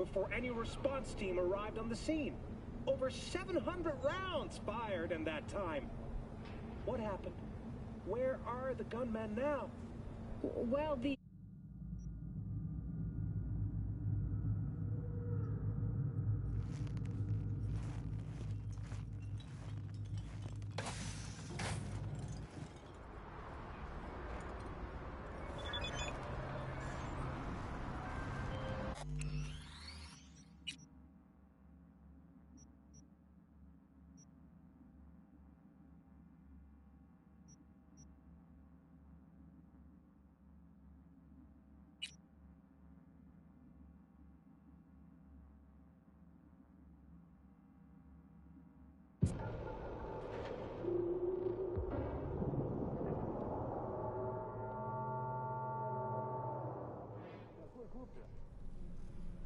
before any response team arrived on the scene. Over 700 rounds fired in that time. What happened? Where are the gunmen now? Well, the...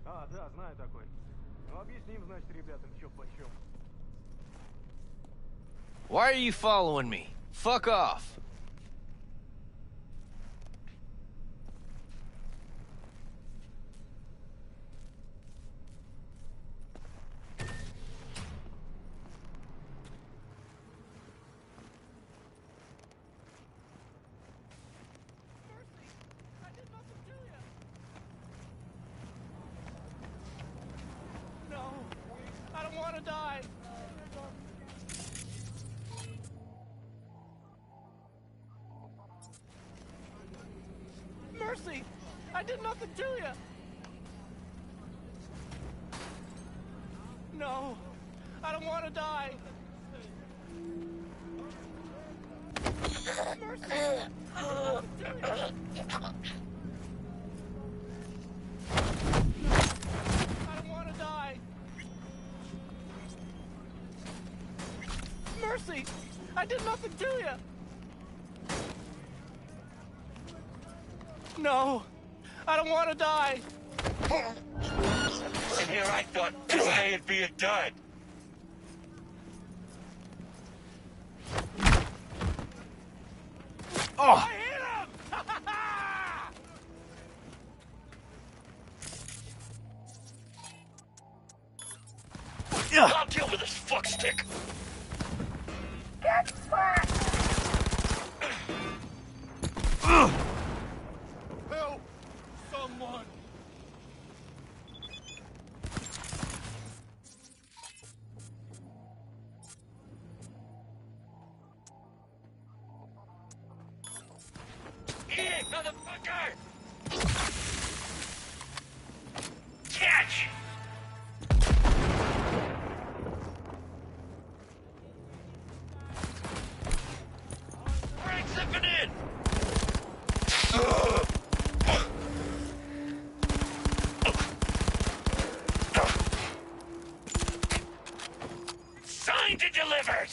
А, да, знаю такой. Ну, объясним, значит, ребятам, чё почём. Why are you following me? Fuck off. Mercy! I did nothing to you! No! I don't want to die! Mercy! I don't want to die! Mercy! I did nothing to you! No! I don't want to die! And here I thought this day would be a dud. Oh! I hit him! I'll deal with this fuckstick. Get back! Help! Someone! Eat it, motherfucker! Catch! Bring something in! Signed and delivered!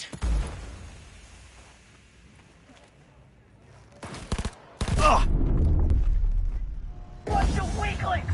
Bunch of weaklings!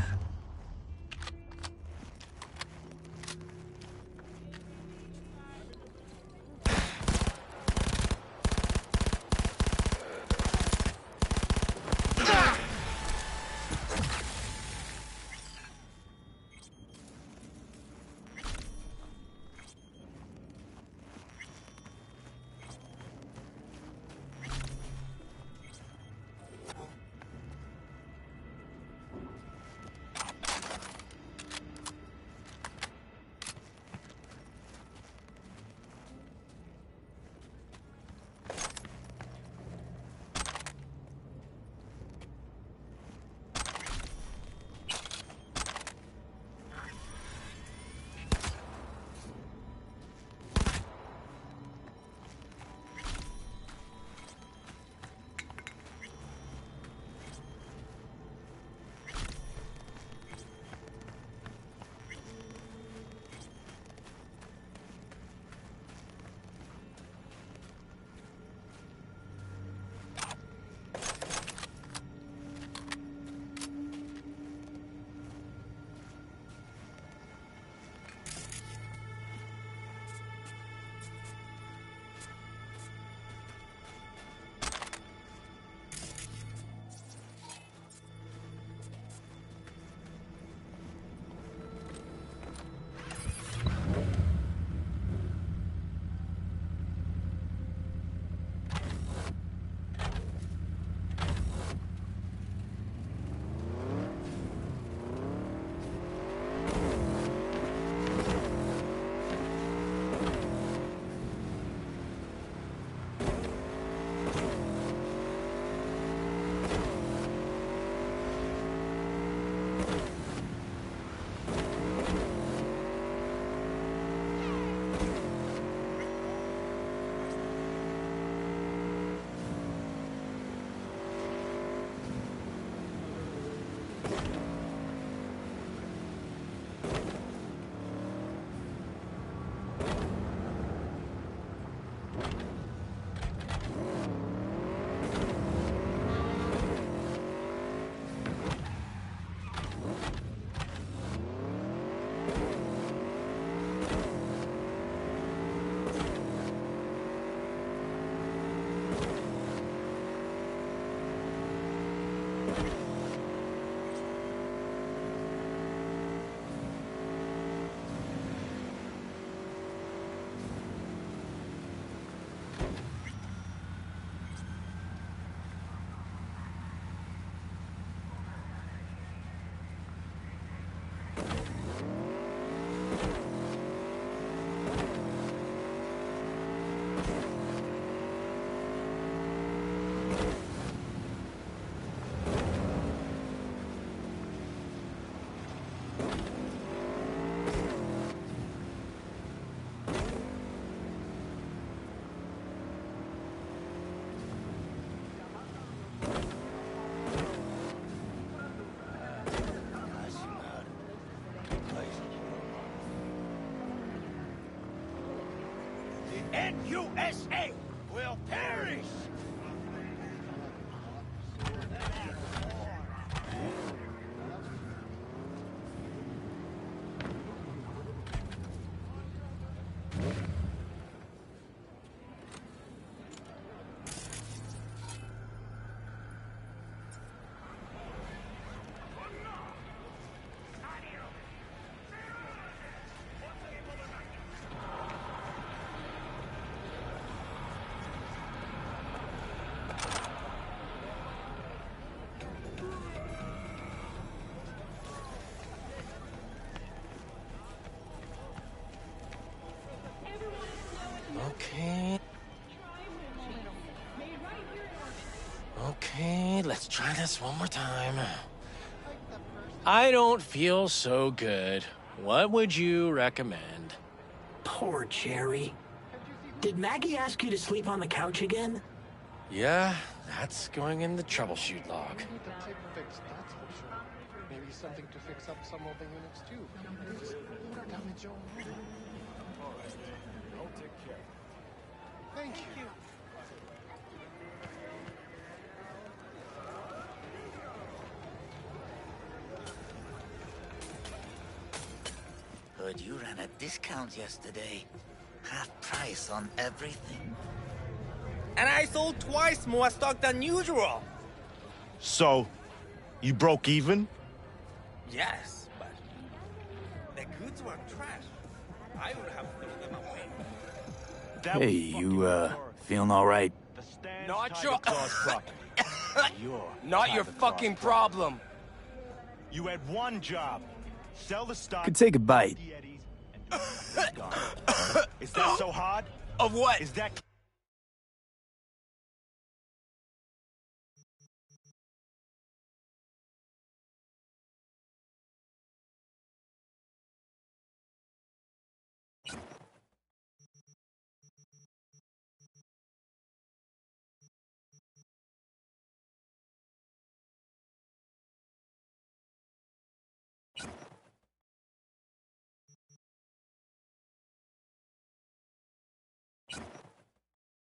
and USA will perish! Okay. Okay, let's try this one more time. I don't feel so good. What would you recommend? Poor Jerry. Did Maggie ask you to sleep on the couch again? Yeah, that's going in the troubleshoot log. We need to take fixed, that's for sure. Maybe something to fix up some of the units too. There's damage already. All right. I'll take care. Thank you. Heard you ran a discount yesterday. Half price on everything. And I sold twice more stock than usual. So, you broke even? Yes, but the goods were trash. I would have thrown them away. Hey, you, feeling all right? Not your... Your Not your Tiger fucking Claws problem. You had one job. Sell the stock. Could take a bite. Is that so hard? Of what? Is that...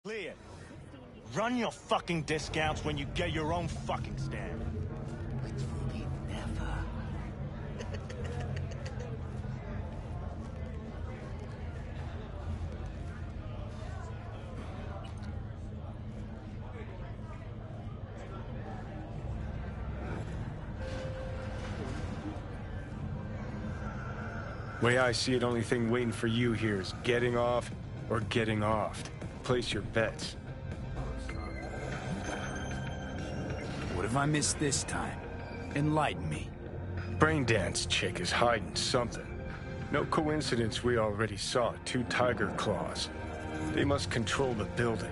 Clear. Run your fucking discounts when you get your own fucking stand. With Ruby, never. Way I see it, only thing waiting for you here is getting off or getting offed. Place your bets. What have I missed this time? Enlighten me. Braindance chick is hiding something. No coincidence we already saw 2 Tiger Claws. They must control the building.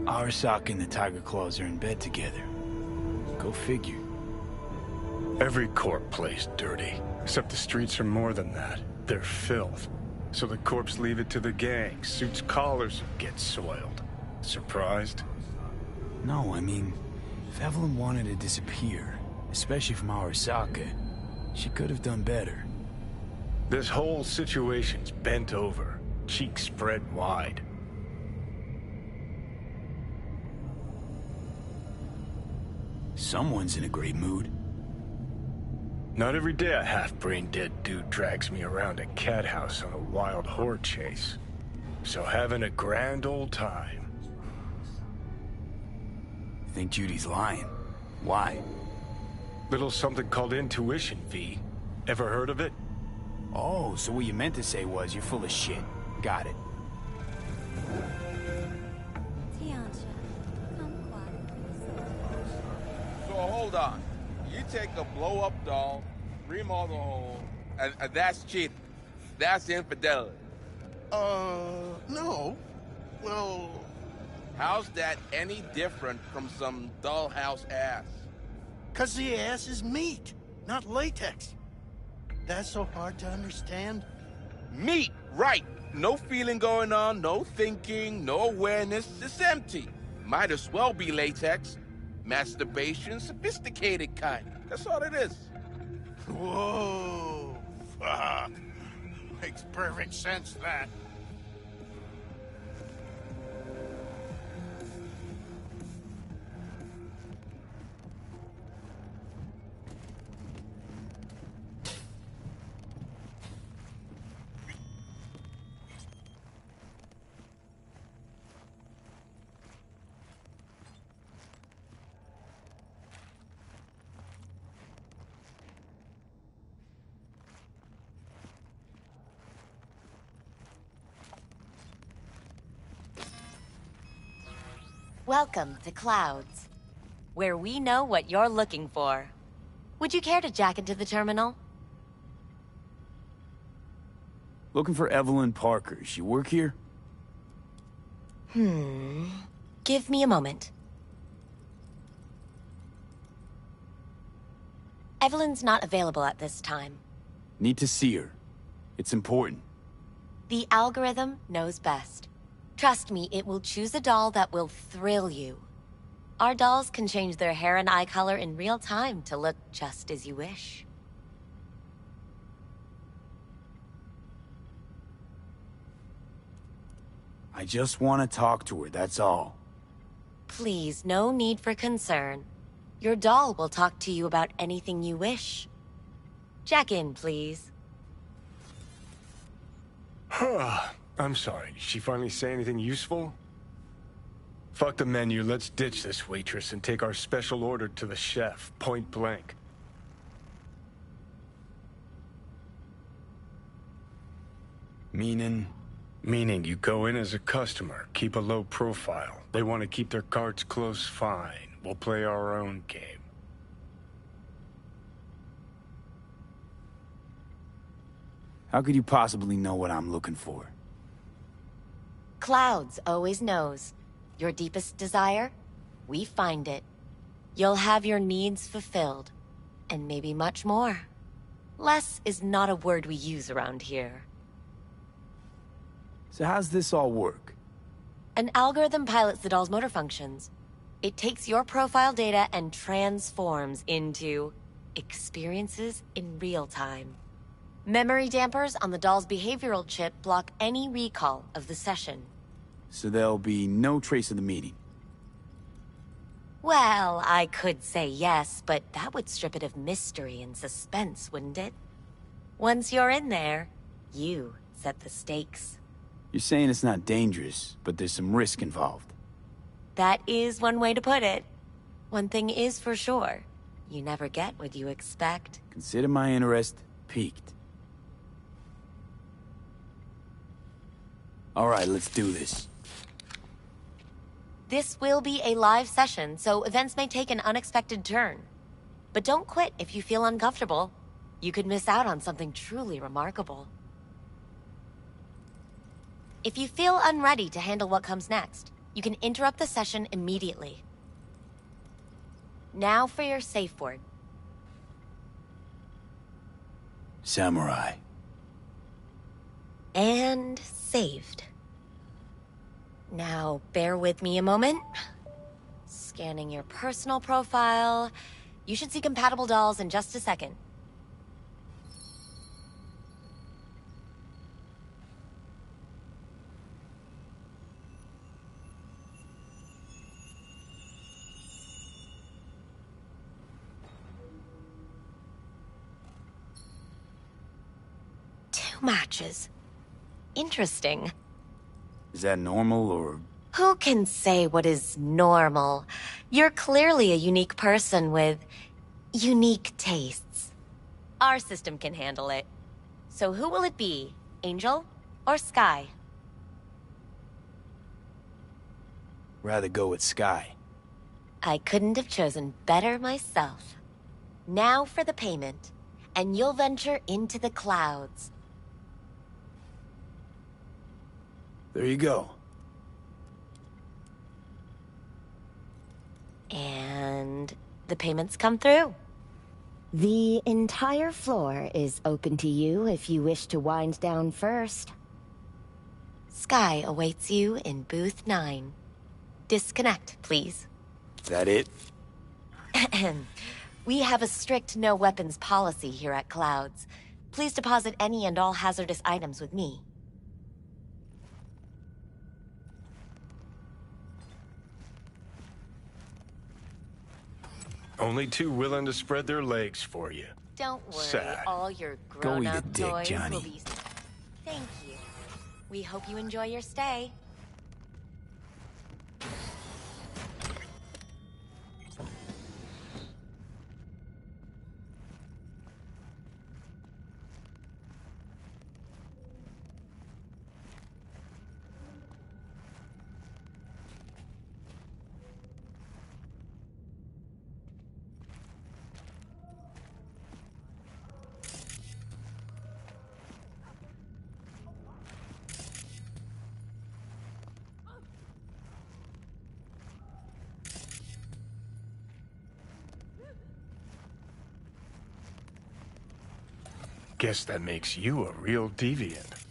Arasaka and the Tiger Claws are in bed together. Go figure. Every corp plays dirty, except the streets are more than that. They're filth. So the corps leave it to the gang. Suits collars get soiled. Surprised? No, I mean, if Evelyn wanted to disappear, especially from Arasaka, she could have done better. This whole situation's bent over, cheeks spread wide. Someone's in a great mood. Not every day a half-brain dead dude drags me around a cat house on a wild horde chase. So having a grand old time. Think Judy's lying. Why? Little something called intuition, V. Ever heard of it? Oh, so what you meant to say was you're full of shit. Got it. So hold on. You take a blow-up doll, remodel home, and that's cheating. That's infidelity. No. Well... How's that any different from some dollhouse ass? 'Cause the ass is meat, not latex. That's so hard to understand. Meat, right. No feeling going on, no thinking, no awareness. It's empty. Might as well be latex. Masturbation, sophisticated kind. That's all it is. Whoa. Fuck. Makes perfect sense, that. Welcome to Clouds, where we know what you're looking for. Would you care to jack into the terminal? Looking for Evelyn Parker. She work here? Give me a moment. Evelyn's not available at this time. Need to see her. It's important. The algorithm knows best. Trust me, it will choose a doll that will thrill you. Our dolls can change their hair and eye color in real time to look just as you wish. I just want to talk to her, that's all. Please, no need for concern. Your doll will talk to you about anything you wish. Jack in, please. I'm sorry, did she finally say anything useful? Fuck the menu, let's ditch this waitress and take our special order to the chef, point blank. Meaning you go in as a customer, keep a low profile. They want to keep their cards close, fine. We'll play our own game. how could you possibly know what I'm looking for? Clouds always knows. Your deepest desire, we find it. You'll have your needs fulfilled, and maybe much more. Less is not a word we use around here. So how's this all work? An algorithm pilots the doll's motor functions. It takes your profile data and transforms into experiences in real time. Memory dampers on the doll's behavioral chip block any recall of the session. So there'll be no trace of the meeting? Well, I could say yes, but that would strip it of mystery and suspense, wouldn't it? Once you're in there, you set the stakes. You're saying it's not dangerous, but there's some risk involved. That is one way to put it. One thing is for sure, you never get what you expect. Consider my interest piqued. All right, let's do this. This will be a live session, so events may take an unexpected turn. But don't quit if you feel uncomfortable. You could miss out on something truly remarkable. If you feel unready to handle what comes next, you can interrupt the session immediately. Now for your safe word. Samurai. And saved. Now, bear with me a moment. Scanning your personal profile. You should see compatible dolls in just a second. Two matches. Interesting. Is that normal, or...? Who can say what is normal? You're clearly a unique person with unique tastes. Our system can handle it. So who will it be? Angel or Sky? Rather go with Sky. I couldn't have chosen better myself. Now for the payment, and you'll venture into the clouds. There you go. And the payments come through. The entire floor is open to you if you wish to wind down first. Sky awaits you in booth 9. Disconnect, please. Is that it? We have a strict no weapons policy here at Clouds. Please deposit any and all hazardous items with me. Only too willing to spread their legs for you. Don't worry, Sad. all your Go eat a grown-up dick, toys Johnny. will be... Thank you. We hope you enjoy your stay. Guess that makes you a real deviant.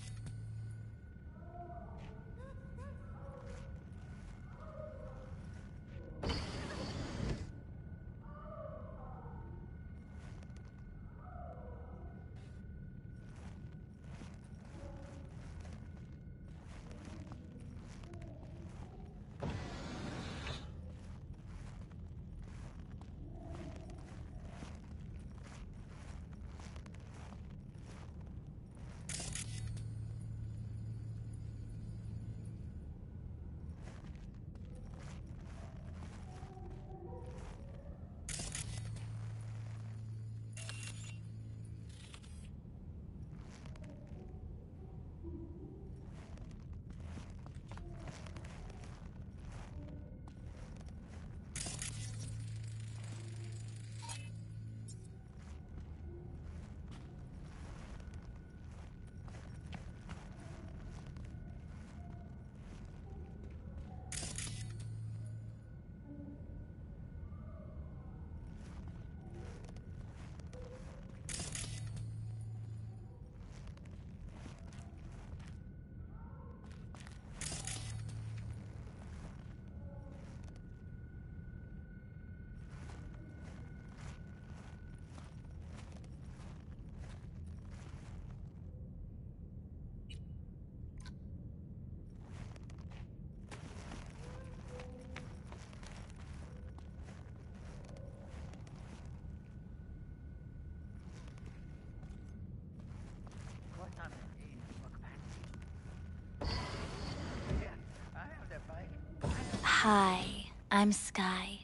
Hi, I'm Sky.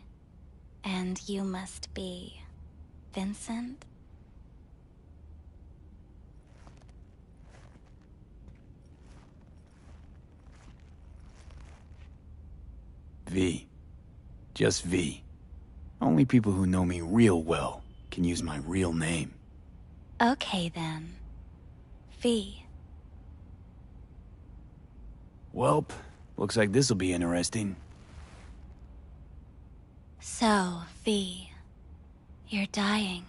And you must be... Vincent? V. Just V. Only people who know me real well can use my real name. Okay then. V. Welp, looks like this'll be interesting. So, V, you're dying.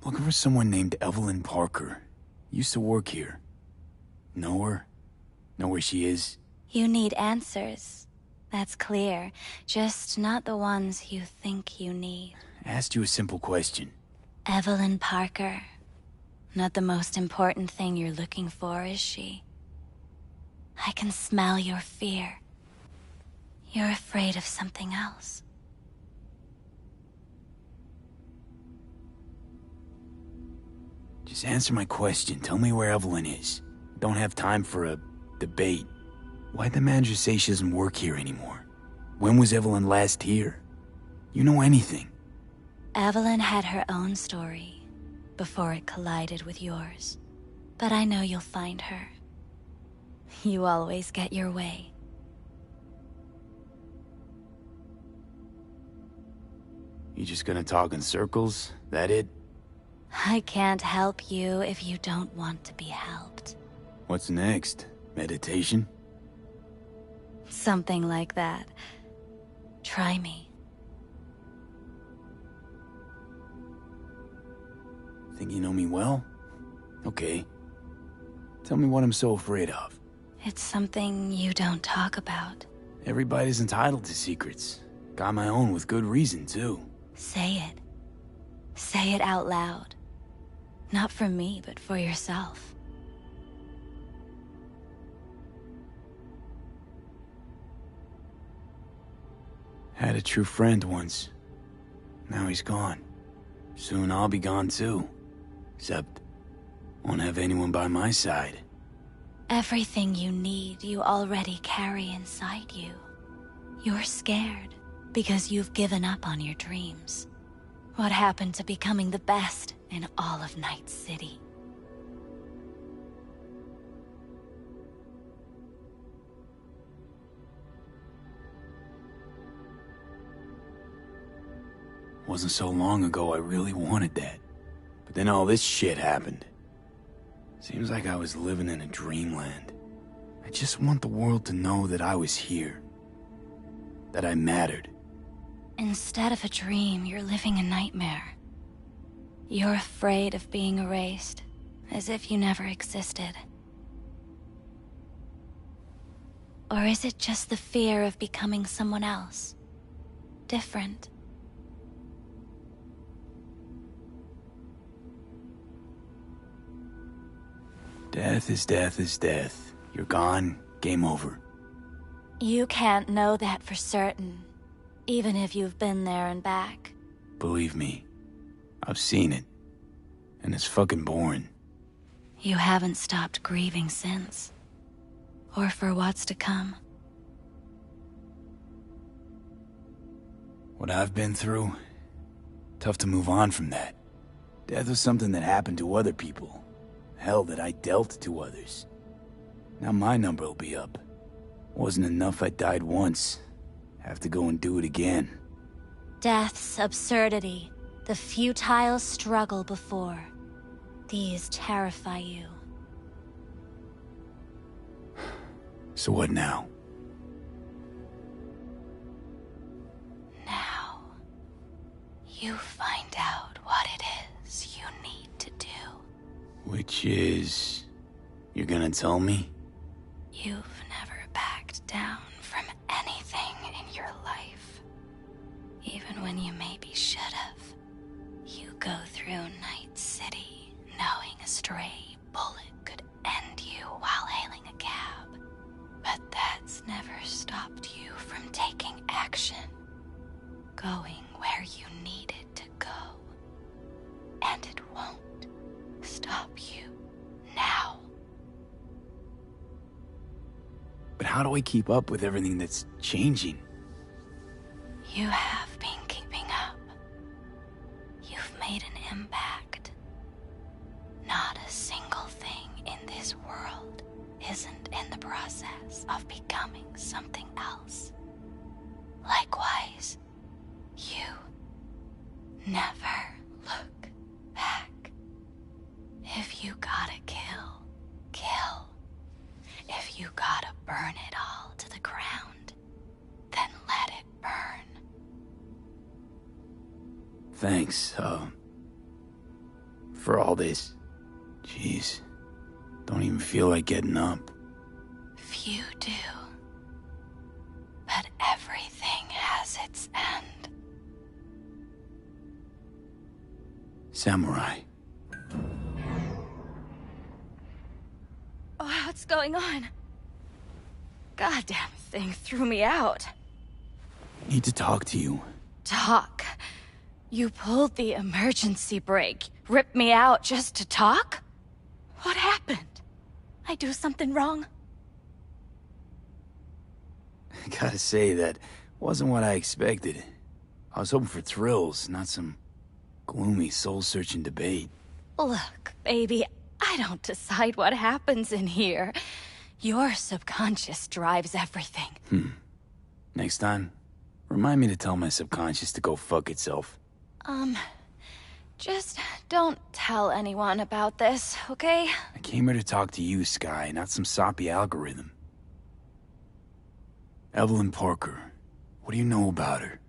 Looking for someone named Evelyn Parker. Used to work here. Know her? Know where she is? You need answers. That's clear. Just not the ones you think you need. Asked you a simple question. Evelyn Parker. Not the most important thing you're looking for, is she? I can smell your fear. You're afraid of something else. Just answer my question. Tell me where Evelyn is. Don't have time for a debate. Why'd the manager say she doesn't work here anymore? When was Evelyn last here? You know anything? Evelyn had her own story before it collided with yours. But I know you'll find her. You always get your way. You just gonna talk in circles? That it? I can't help you if you don't want to be helped. What's next? Meditation? Something like that. Try me. Think you know me well? Okay. Tell me what I'm so afraid of. It's something you don't talk about. Everybody's entitled to secrets. Got my own with good reason, too. Say it. Say it out loud. Not for me, but for yourself. Had a true friend once. Now he's gone. Soon I'll be gone too. Except, won't have anyone by my side. Everything you need, you already carry inside you. You're scared because you've given up on your dreams. What happened to becoming the best in all of Night City? Wasn't so long ago I really wanted that. But then all this shit happened. Seems like I was living in a dreamland. I just want the world to know that I was here. That I mattered. Instead of a dream, you're living a nightmare. You're afraid of being erased, as if you never existed. Or is it just the fear of becoming someone else? Different? Death is death is death. You're gone, game over. You can't know that for certain, even if you've been there and back. Believe me, I've seen it. And it's fucking boring. You haven't stopped grieving since. Or for what's to come. What I've been through, tough to move on from that. Death was something that happened to other people. Hell, that I dealt to others. Now my number will be up. Wasn't enough I died once. Have to go and do it again. Death's absurdity, the futile struggle before. These terrify you. So what now? Now, you find out what it is you need to do. Which is... You're gonna tell me? You've never backed down from anything in your life. Even when you maybe should have. You go through Night City knowing a stray bullet could end you while hailing a cab. But that's never stopped you from taking action. Going where you needed to go. And it won't stop you now. But how do I keep up with everything that's changing? You have been keeping up. You've made an impact. Not a single thing in this world isn't in the process of becoming something else. Likewise, you never look back. If you gotta kill, kill. If you gotta burn it all to the ground, then let it burn. Thanks, for all this. Jeez, don't even feel like getting up. Few do. But everything has its end. Samurai. Oh, what's going on? Goddamn thing threw me out. Need to talk to you. Talk? You pulled the emergency brake, ripped me out just to talk? What happened? I do something wrong? I gotta say, that wasn't what I expected. I was hoping for thrills, not some gloomy, soul-searching debate. Look, baby, I don't decide what happens in here. Your subconscious drives everything. Next time, remind me to tell my subconscious to go fuck itself. Just don't tell anyone about this, okay? I came here to talk to you, Sky, not some soppy algorithm. Evelyn Parker, what do you know about her?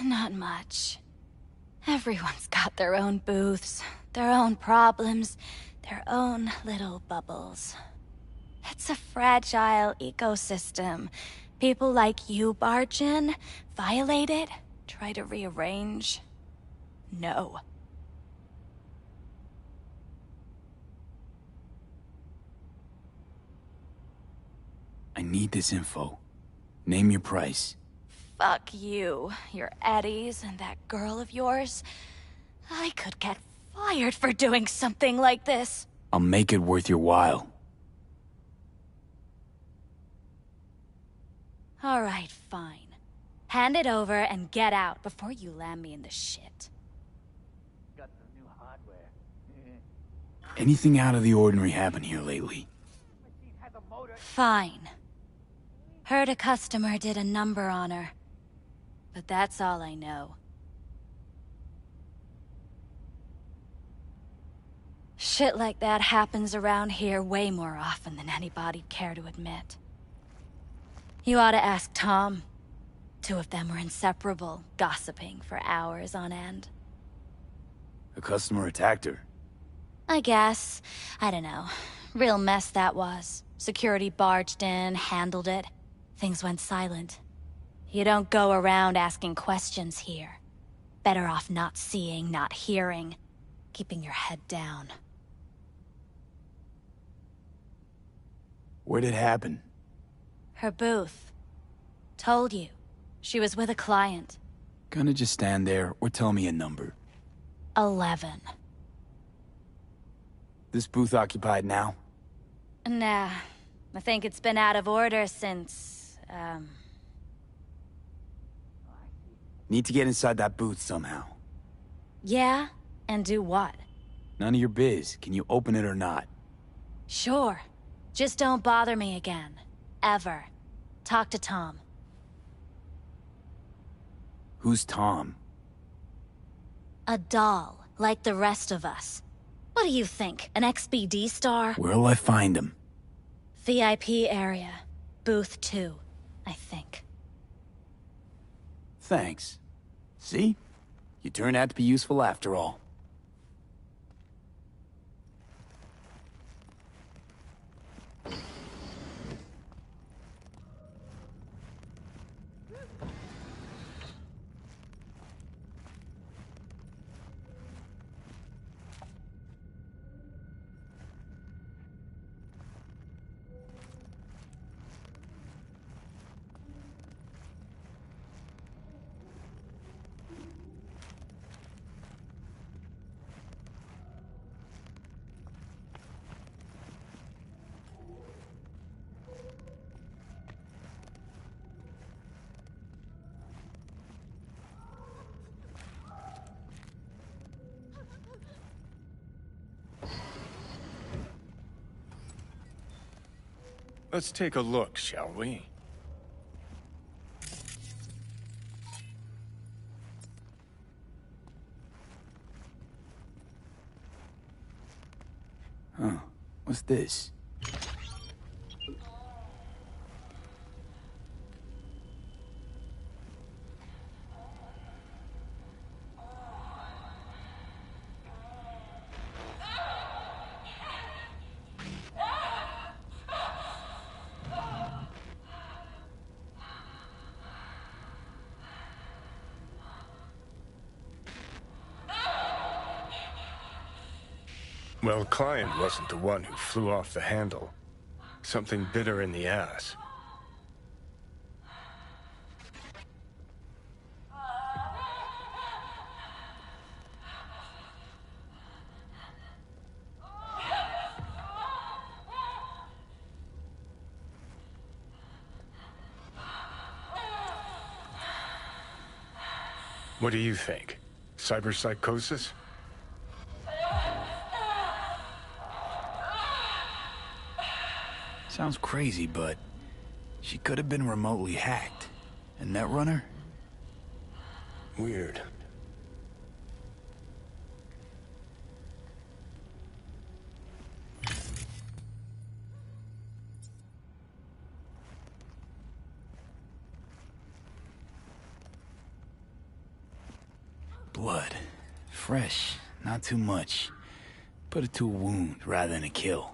Not much. Everyone's got their own booths, their own problems, their own little bubbles. It's a fragile ecosystem, People like you barge in, violate it, try to rearrange. No. I need this info. Name your price. Fuck you, your Eddies, and that girl of yours. I could get fired for doing something like this. I'll make it worth your while. All right, fine. Hand it over and get out before you land me in the shit. Got some new hardware. Anything out of the ordinary happen here lately? Fine. Heard a customer did a number on her. But that's all I know. Shit like that happens around here way more often than anybody'd care to admit. You ought to ask Tom. Two of them were inseparable, gossiping for hours on end. A customer attacked her. I guess. I don't know. Real mess that was. Security barged in, handled it. Things went silent. You don't go around asking questions here. Better off not seeing, not hearing. Keeping your head down. Where'd it happen? Her booth. Told you. She was with a client. Gonna just stand there or tell me a number. 11. This booth occupied now? Nah. I think it's been out of order since, Need to get inside that booth somehow. Yeah? And do what? None of your biz. Can you open it or not? Sure. Just don't bother me again. Ever. Talk to Tom. Who's Tom? A doll, like the rest of us. What do you think, an XBD star? Where'll I find him? VIP area. Booth 2, I think. Thanks. See? You turned out to be useful after all. Let's take a look, shall we? Huh. What's this? Well, client wasn't the one who flew off the handle. Something bit her in the ass. What do you think? Cyberpsychosis? Sounds crazy, but she could have been remotely hacked. A netrunner? Weird. Blood. Fresh. Not too much. Put it to a wound rather than a kill.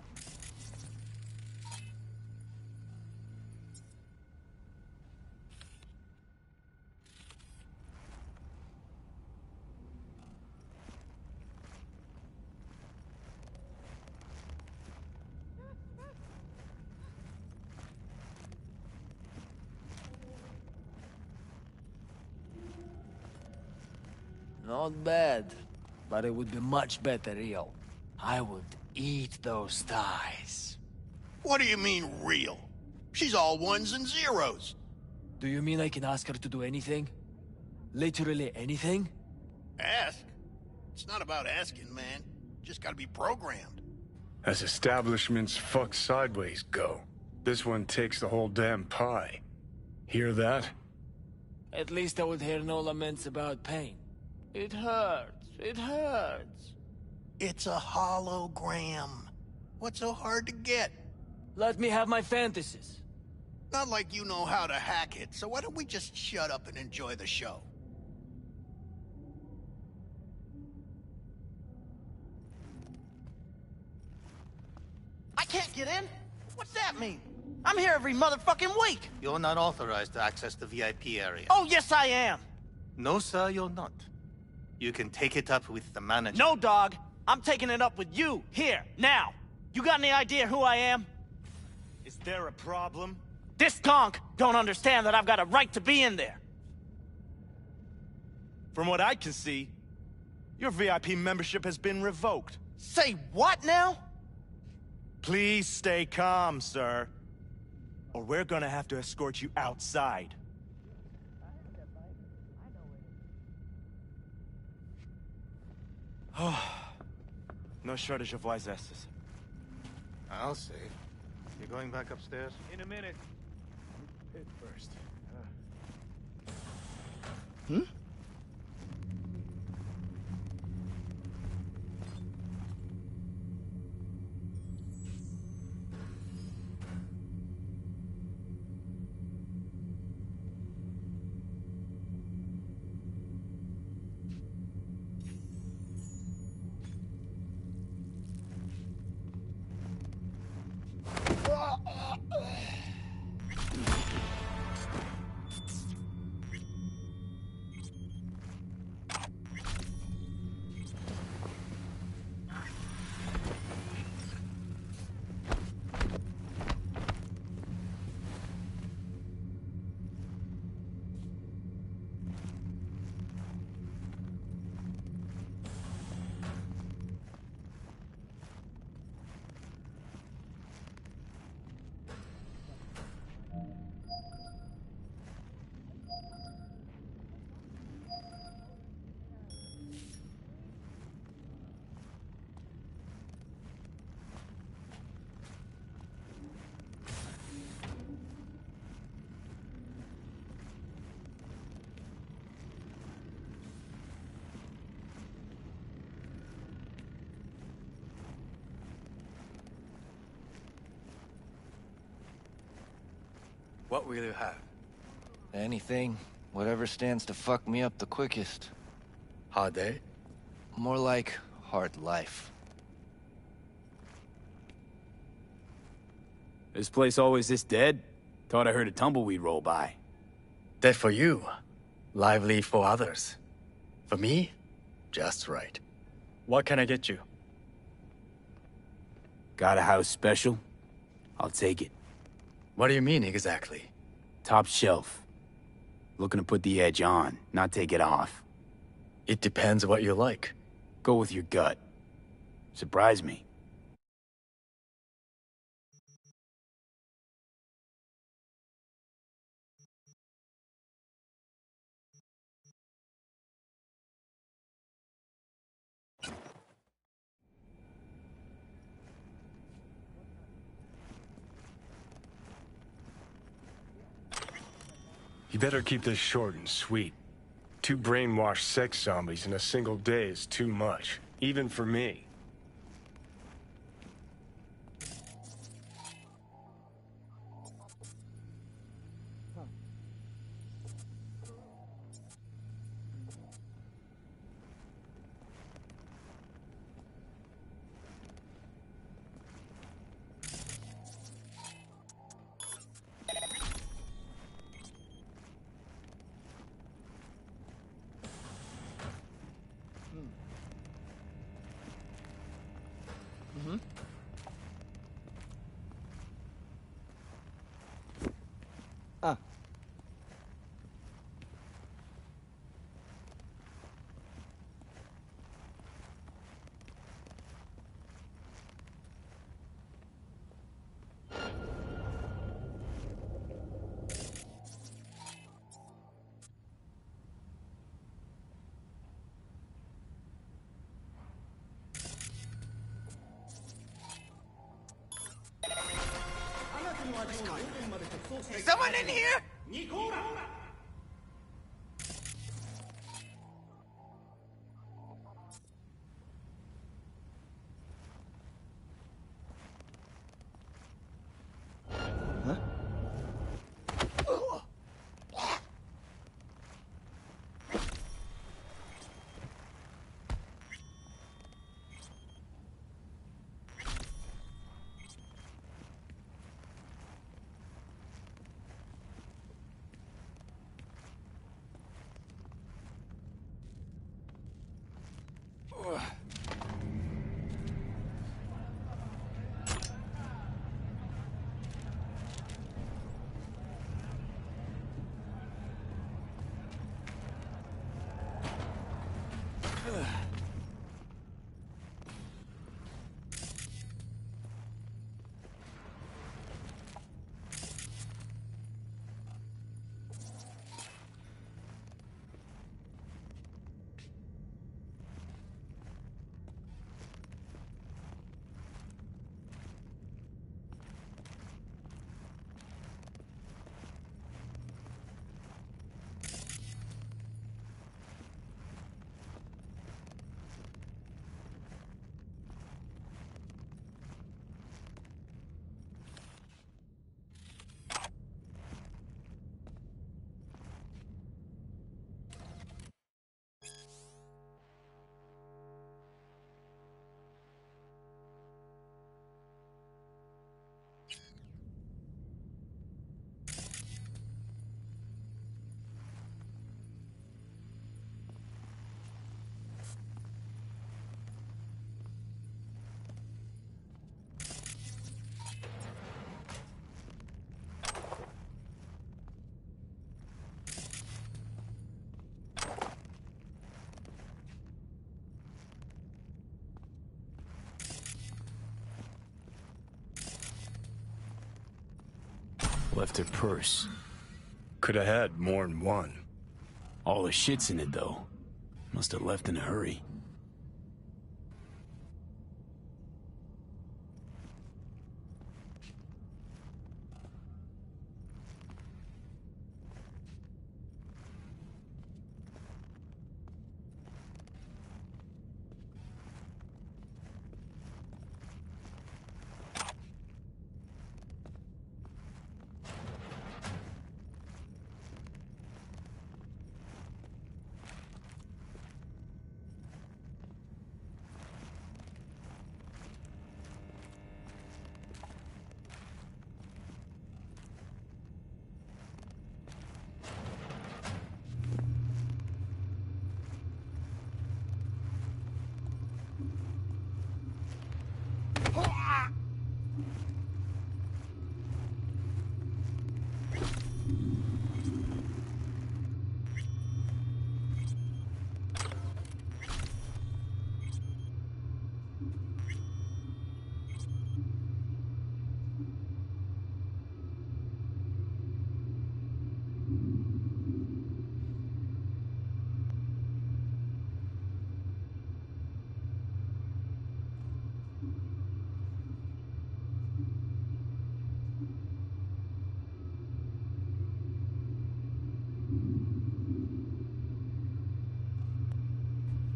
Not bad, but it would be much better real. I would eat those thighs. What do you mean, real? She's all ones and zeros. Do you mean I can ask her to do anything? Literally anything? Ask? It's not about asking, man. Just gotta be programmed. As establishments fuck sideways go, this one takes the whole damn pie. Hear that? At least I would hear no laments about pain. It hurts. It hurts. It's a hologram. What's so hard to get? Let me have my fantasies. Not like you know how to hack it, so why don't we just shut up and enjoy the show? I can't get in? What's that mean? I'm here every motherfucking week! You're not authorized to access the VIP area. Oh, yes I am! No, sir, you're not. You can take it up with the manager. No, dog! I'm taking it up with you, here, now! You got any idea who I am? Is there a problem? This conk don't understand that I've got a right to be in there! From what I can see, your VIP membership has been revoked. Say what now? Please stay calm, sir. Or we're gonna have to escort you outside. No shortage of wise asses. I'll see. You're going back upstairs? In a minute. Pit first. Hmm? What will you have? Anything. Whatever stands to fuck me up the quickest. Hard day? More like hard life. This place always this dead? Thought I heard a tumbleweed roll by. Dead for you. Lively for others. For me, just right. What can I get you? Got a house special? I'll take it. What do you mean exactly? Top shelf. Looking to put the edge on, not take it off. It depends what you like. Go with your gut. Surprise me. You better keep this short and sweet. 2 brainwashed sex zombies in a single day is too much, even for me. escort. Is someone in here? Left her purse. Could have had more than one. All the shit's in it, though. Must have left in a hurry.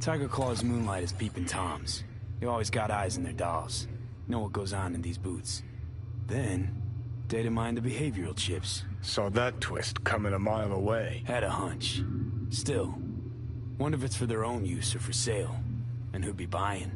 Tiger Claw's moonlight is peeping Toms. They always got eyes in their dolls. Know what goes on in these boots. Then, data mine the behavioral chips. Saw that twist coming a mile away. Had a hunch. Still, wonder if it's for their own use or for sale. And who'd be buying.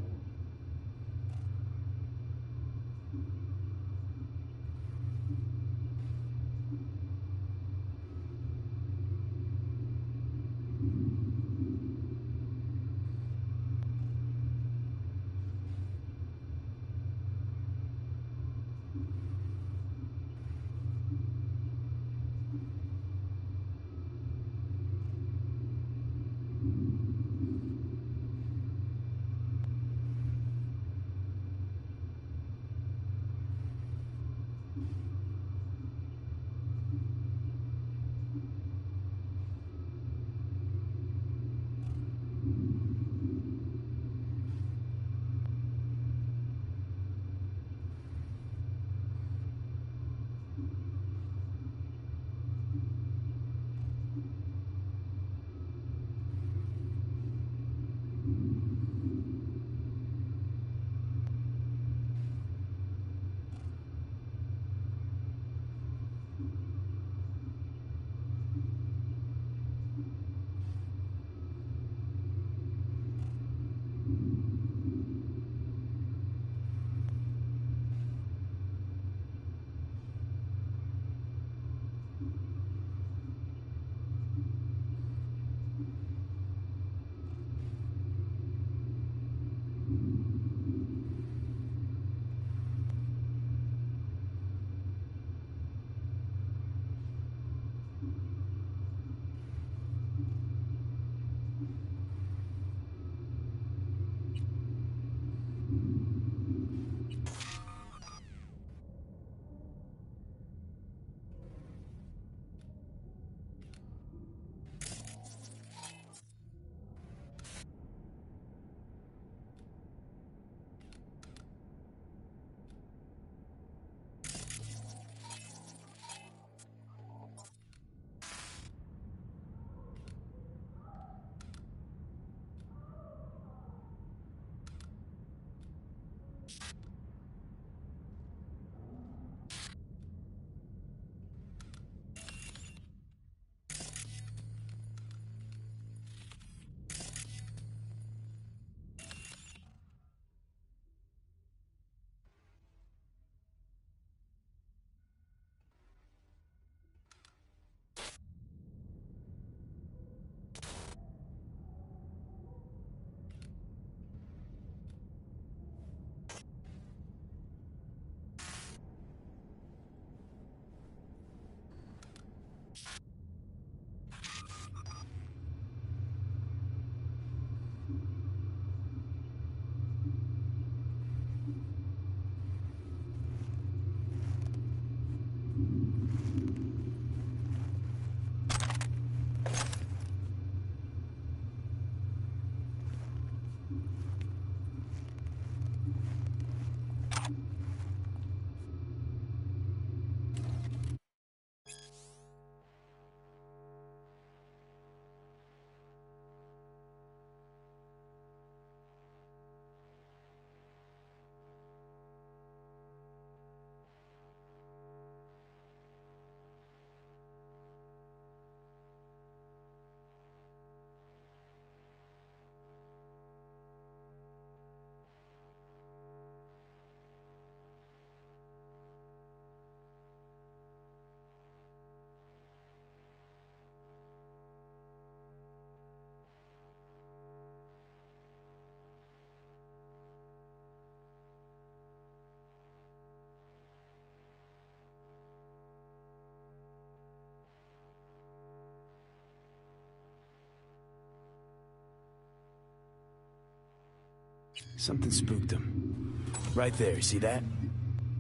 Something spooked them. Right there, see that?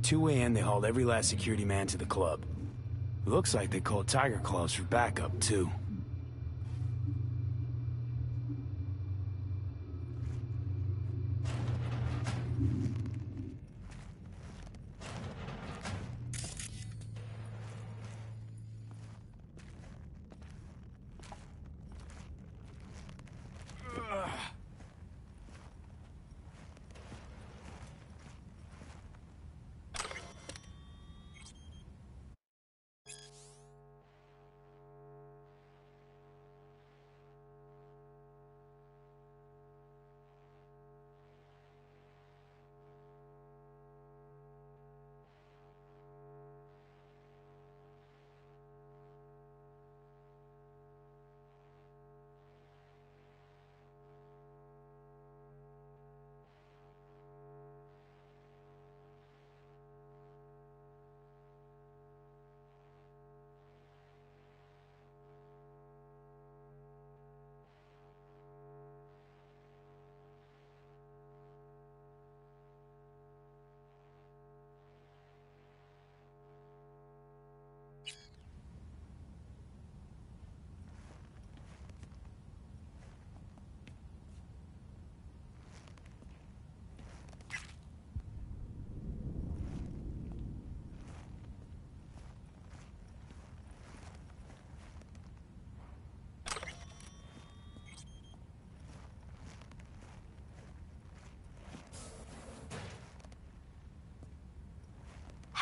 2 a.m. they hauled every last security man to the club. Looks like they called Tiger Claws for backup, too.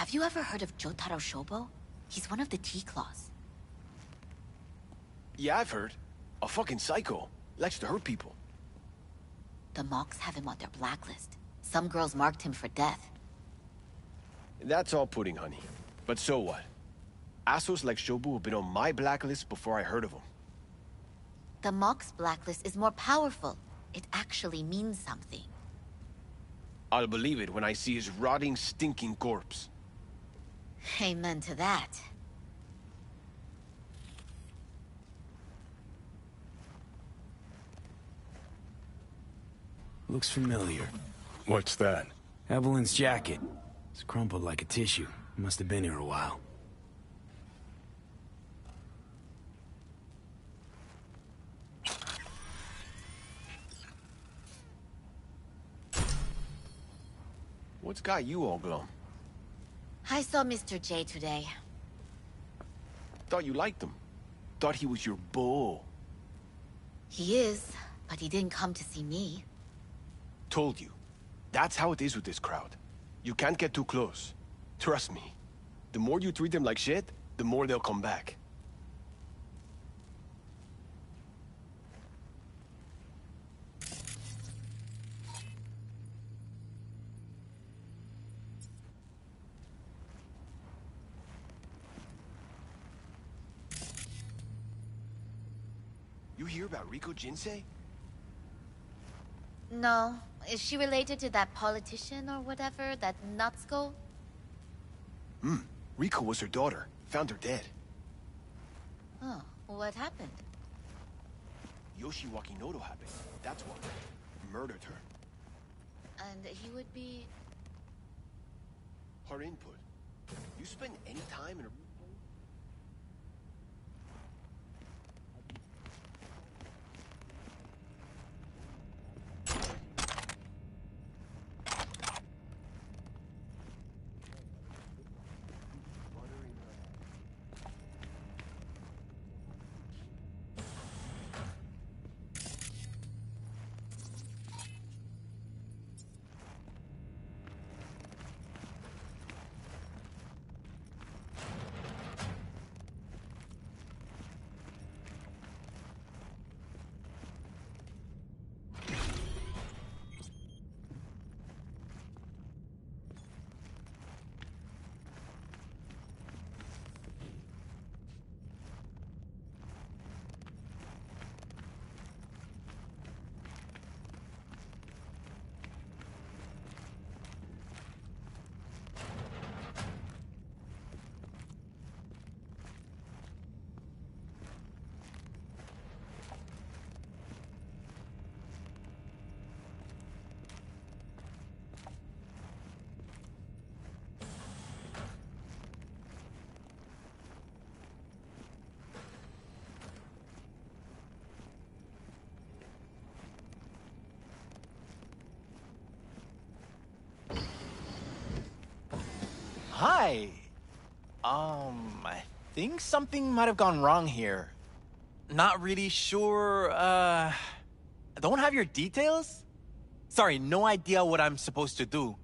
Have you ever heard of Jotaro Shobo? He's one of the T-Claws. Yeah, I've heard. A fucking psycho. Likes to hurt people. The Mox have him on their blacklist. Some girls marked him for death. That's all pudding, honey. But so what? Assholes like Shobu have been on my blacklist before I heard of him. The Mox blacklist is more powerful. It actually means something. I'll believe it when I see his rotting, stinking corpse. Amen to that. Looks familiar. What's that? Evelyn's jacket. It's crumpled like a tissue. Must have been here a while. What's got you all glum? I saw Mr. J today. Thought you liked him. Thought he was your beau. He is, but he didn't come to see me. Told you. That's how it is with this crowd. You can't get too close. Trust me. The more you treat them like shit, the more they'll come back. You hear about Rico Jinsei? No. Is she related to that politician or whatever, that Natsuko? Rico was her daughter. Found her dead. Oh, what happened? Yoshi Wakinoto happened. That's what. Murdered her. And he would be... Her input. You spend any time in a... Hi. I think something might have gone wrong here. Not really sure, don't have your details? Sorry, no idea what I'm supposed to do.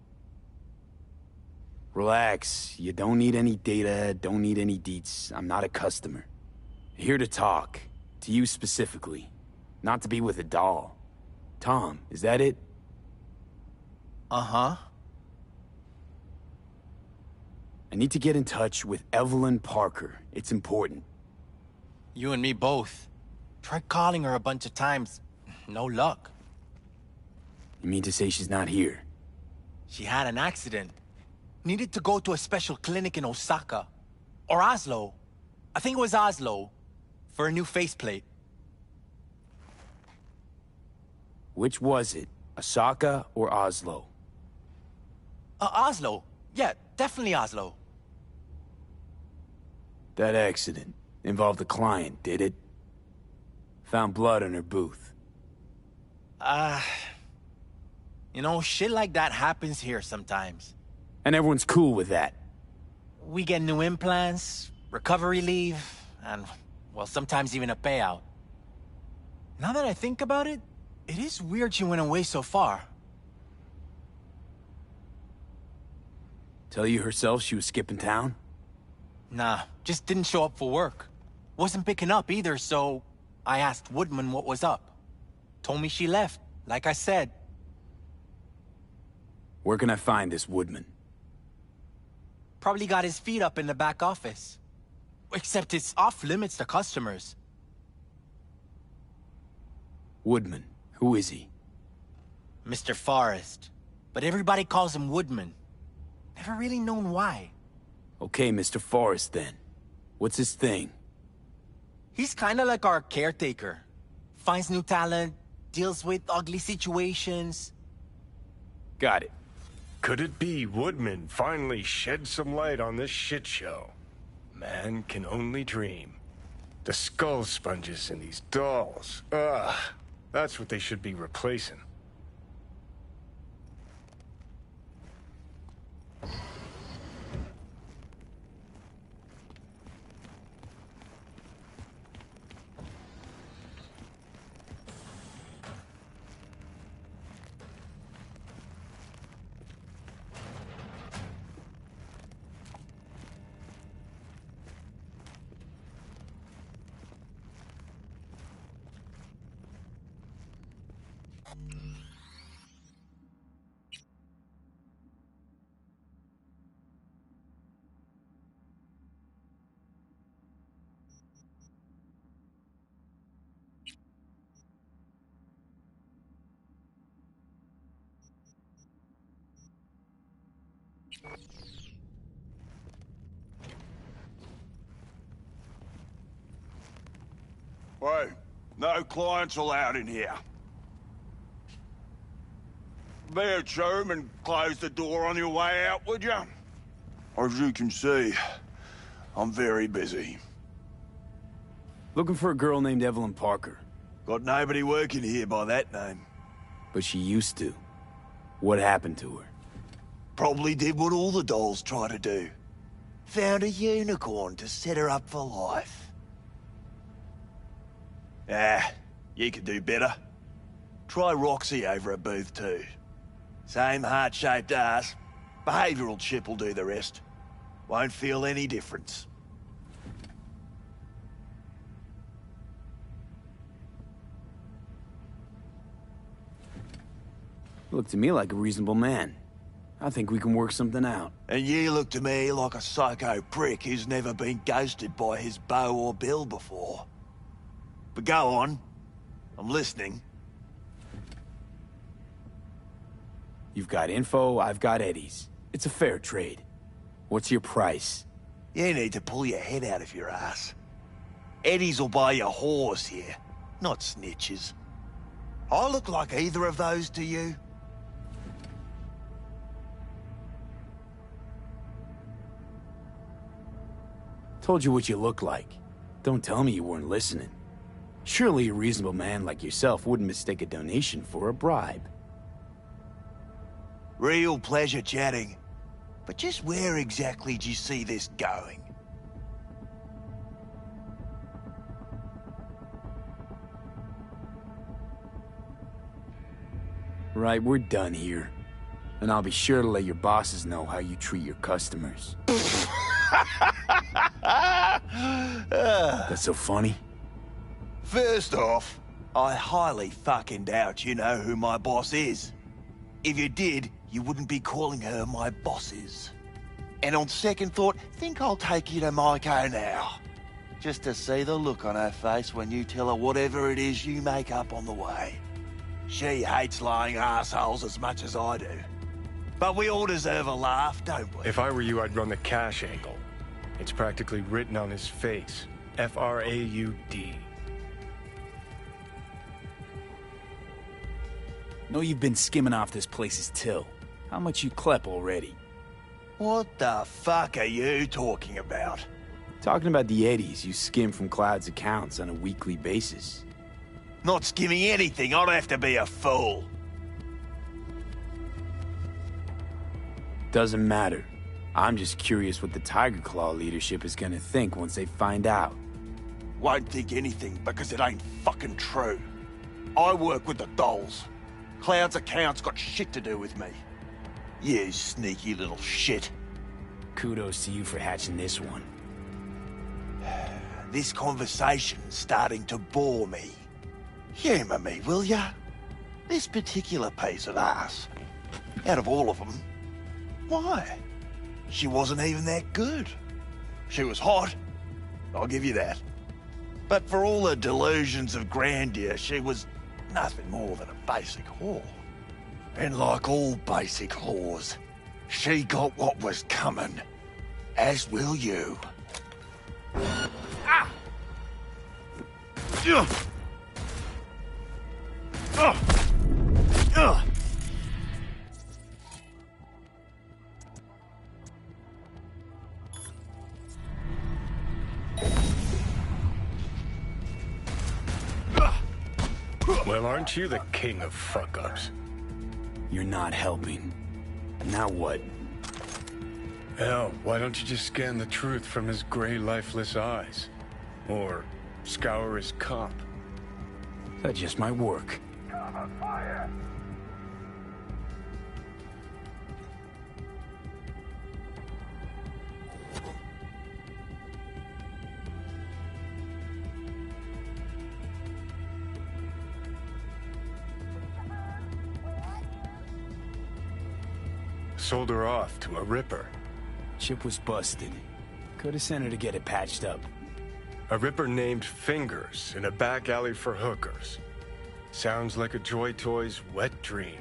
Relax. You don't need any data, don't need any deets. I'm not a customer. Here to talk. To you specifically. Not to be with a doll. Tom, is that it? Uh-huh. I need to get in touch with Evelyn Parker. It's important. You and me both. Tried calling her a bunch of times. No luck. You mean to say she's not here? She had an accident. Needed to go to a special clinic in Osaka. Or Oslo. I think it was Oslo. For a new faceplate. Which was it? Osaka or Oslo? Oslo. Yeah, definitely Oslo. That accident involved a client, did it? Found blood in her booth. You know, shit like that happens here sometimes. And everyone's cool with that. We get new implants, recovery leave, and, well, sometimes even a payout. Now that I think about it, it is weird she went away so far. Tell you herself she was skipping town? Nah, just didn't show up for work. Wasn't picking up either, so I asked Woodman what was up. Told me she left, like I said. Where can I find this Woodman? Probably got his feet up in the back office. Except it's off limits to customers. Woodman, who is he? Mr. Forrest. But everybody calls him Woodman. Never really known why. Okay, Mr. Forrest then. What's his thing? He's kinda like our caretaker. Finds new talent, deals with ugly situations. Got it. Could it be Woodman finally shed some light on this shit show? Man can only dream. The skull sponges in these dolls. Ugh. That's what they should be replacing. Hey, no clients allowed in here. Be a Choom and close the door on your way out, would you? As you can see, I'm very busy. Looking for a girl named Evelyn Parker. Got nobody working here by that name. But she used to. What happened to her? Probably did what all the dolls try to do. Found a unicorn to set her up for life. Ah, you could do better. Try Roxy over at booth 2. Same heart-shaped ass. Behavioral chip will do the rest. Won't feel any difference. You look to me like a reasonable man. I think we can work something out. And you look to me like a psycho prick who's never been ghosted by his beau or bill before. But go on. I'm listening. You've got info, I've got Eddie's. It's a fair trade. What's your price? You need to pull your head out of your ass. Eddie's will buy you a horse here, not snitches. I look like either of those to you? Told you what you look like. Don't tell me you weren't listening. Surely a reasonable man like yourself wouldn't mistake a donation for a bribe. Real pleasure chatting. But just where exactly do you see this going? Right, we're done here. And I'll be sure to let your bosses know how you treat your customers. That's so funny? First off, I highly fucking doubt you know who my boss is. If you did, you wouldn't be calling her my bosses. And on second thought, think I'll take you to Maiko now. Just to see the look on her face when you tell her whatever it is you make up on the way. She hates lying assholes as much as I do. But we all deserve a laugh, don't we? If I were you, I'd run the cash angle. It's practically written on his face. F-R-A-U-D. Know you've been skimming off this place's till. How much you clep already? What the fuck are you talking about? Talking about the eddies you skim from Cloud's accounts on a weekly basis. Not skimming anything, I'd have to be a fool. Doesn't matter. I'm just curious what the Tiger Claw leadership is gonna think once they find out. Won't think anything because it ain't fucking true. I work with the dolls. Cloud's account's got shit to do with me. You sneaky little shit. Kudos to you for hatching this one. This conversation's starting to bore me. Humour me, will ya? This particular piece of ass, out of all of them, why? She wasn't even that good. She was hot, I'll give you that. But for all her delusions of grandeur, she was nothing more than a basic whore. And like all basic whores, she got what was coming, as will you. Ah! Ugh! Ugh! Ugh! Well, aren't you the king of fuck-ups? You're not helping. Now what? Hell, why don't you just scan the truth from his gray, lifeless eyes? Or scour his comp? That just might work. Cover fire! Sold her off to a ripper. Chip was busted. Could've sent her to get it patched up. A ripper named Fingers in a back alley for hookers. Sounds like a Joy Toy's wet dream.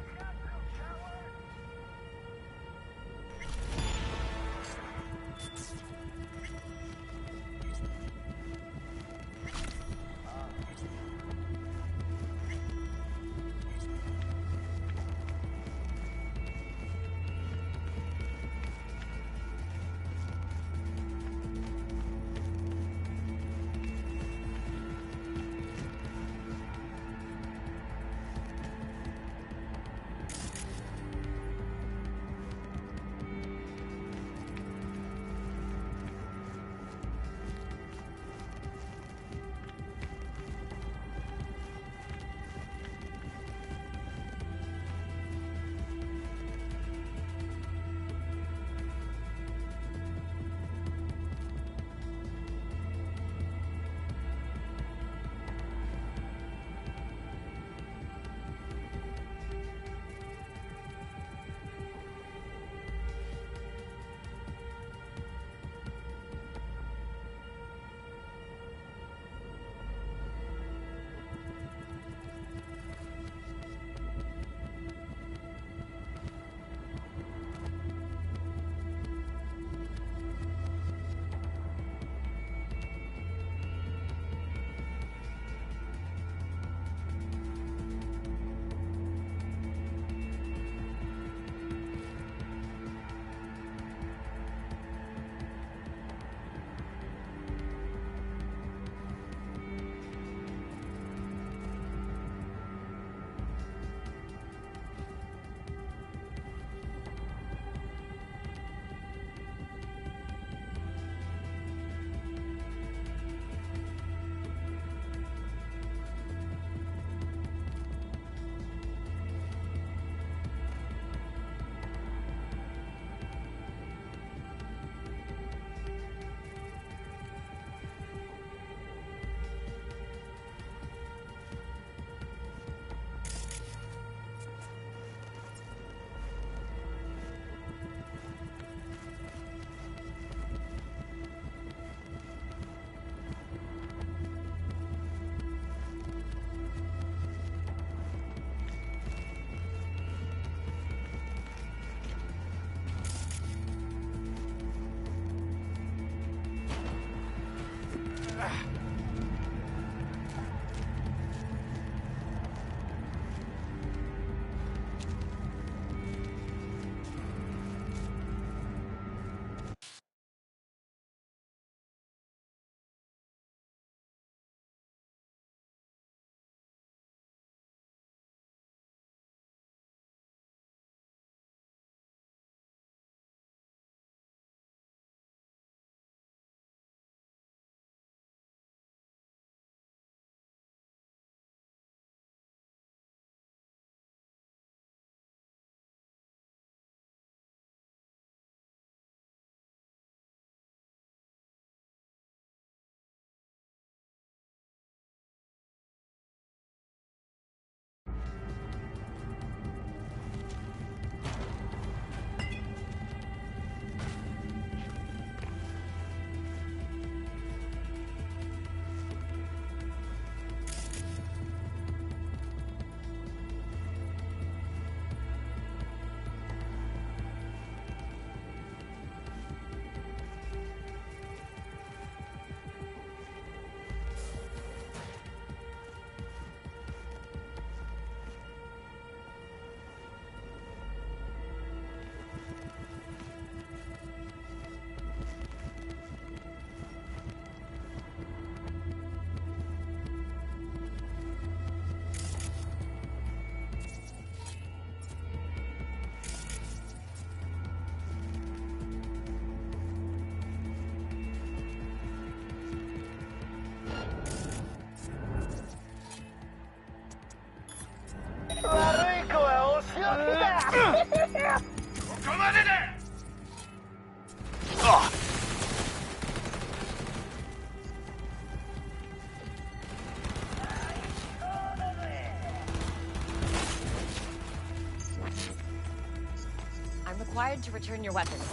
I'm required to return your weapons,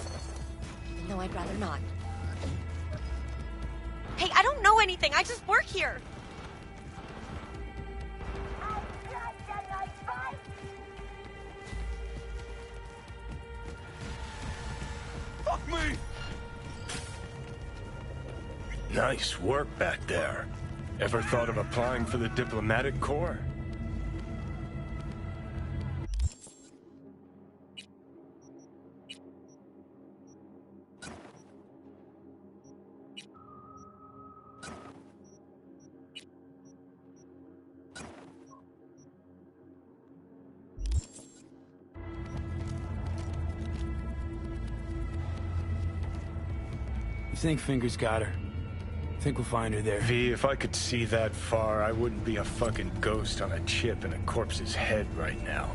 even though I'd rather not. Hey, I don't know anything. I just work here. Fuck me! Nice work back there. Ever thought of applying for the diplomatic corps? You think Fingers got her? Think we'll find her there? V, if I could see that far, I wouldn't be a fucking ghost on a chip in a corpse's head right now.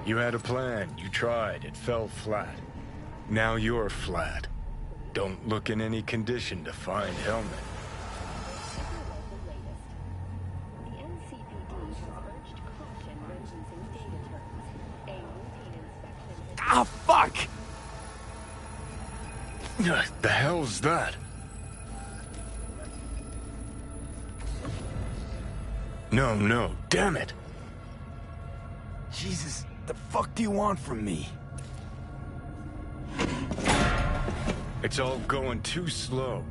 You had a plan, you tried, it fell flat. Now you're flat. Don't look in any condition to find Helmet. Ah, fuck! The hell's that? No, damn it! Jesus, the fuck do you want from me? It's all going too slow.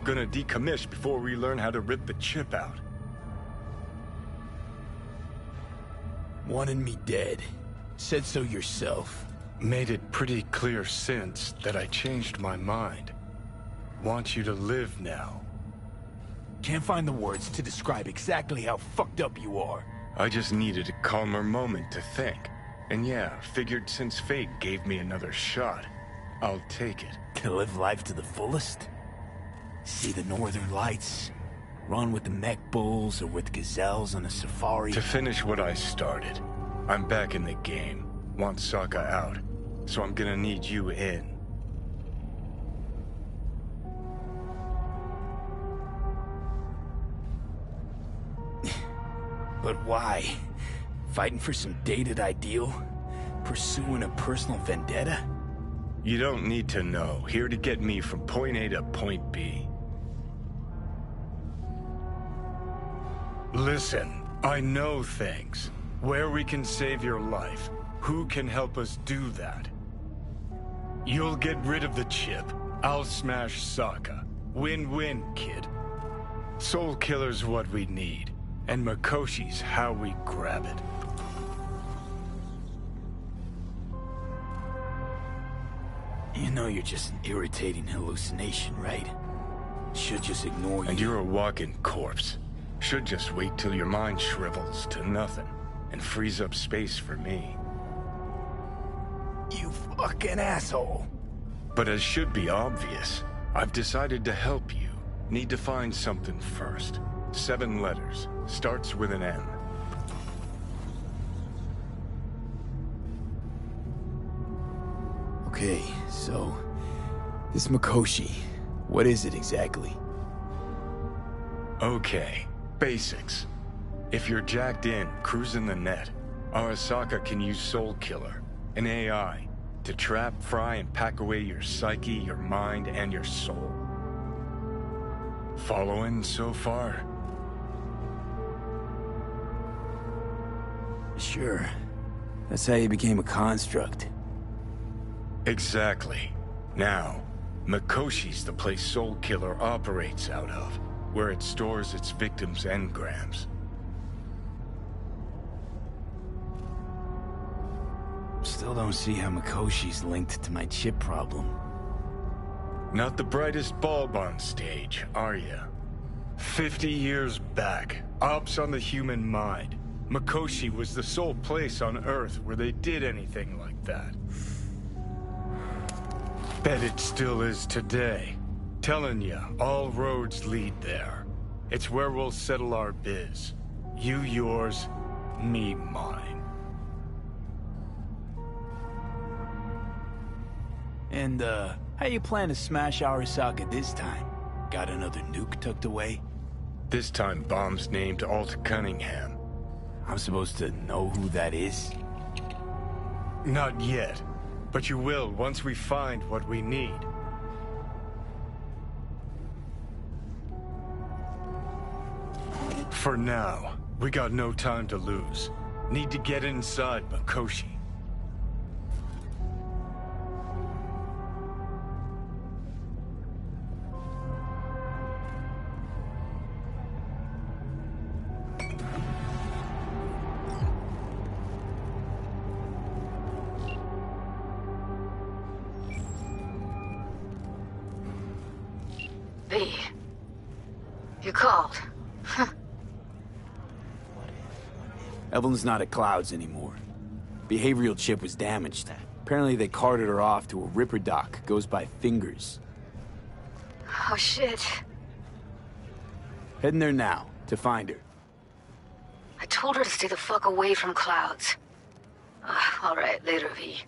Gonna decommiss before we learn how to rip the chip out. Wanted me dead. Said so yourself. Made it pretty clear since that I changed my mind. Want you to live now. Can't find the words to describe exactly how fucked up you are. I just needed a calmer moment to think. And yeah, figured since fate gave me another shot, I'll take it. To live life to the fullest? See the northern lights? Run with the mech bulls or with gazelles on a safari? To finish what I started, I'm back in the game. Want Sokka out, so I'm gonna need you in. But why? Fighting for some dated ideal? Pursuing a personal vendetta? You don't need to know. Here to get me from point A to point B. Listen, I know things. Where we can save your life. Who can help us do that? You'll get rid of the chip. I'll smash Sokka. Win-win, kid. Soul Killer's what we need. And Mikoshi's how we grab it. You know you're just an irritating hallucination, right? Should just ignore you. And you're a walking corpse. Should just wait till your mind shrivels to nothing and frees up space for me. You fucking asshole. But as should be obvious, I've decided to help you. Need to find something first. 7 letters. Starts with an M. Okay, so... this Mikoshi, what is it exactly? Okay, basics. If you're jacked in, cruising the net, Arasaka can use Soul Killer, an AI, to trap, fry, and pack away your psyche, your mind, and your soul. Following so far? Sure. That's how you became a construct. Exactly. Now, Mikoshi's the place Soul Killer operates out of, where it stores its victims' engrams. Still don't see how Mikoshi's linked to my chip problem. Not the brightest bulb on stage, are you? 50 years back, ops on the human mind. Mikoshi was the sole place on Earth where they did anything like that. Bet it still is today. Telling ya, all roads lead there. It's where we'll settle our biz. You yours, me mine. And, how you plan to smash Arasaka this time? Got another nuke tucked away? This time bomb's named Alt Cunningham. I'm supposed to know who that is? Not yet, but you will once we find what we need. For now, we got no time to lose. Need to get inside Mikoshi. V. You called. Huh. Evelyn's not at Clouds anymore. Behavioral chip was damaged. Apparently they carted her off to a Ripper dock. Goes by Fingers. Oh, shit. Heading there now, to find her. I told her to stay the fuck away from Clouds. All right, later, V.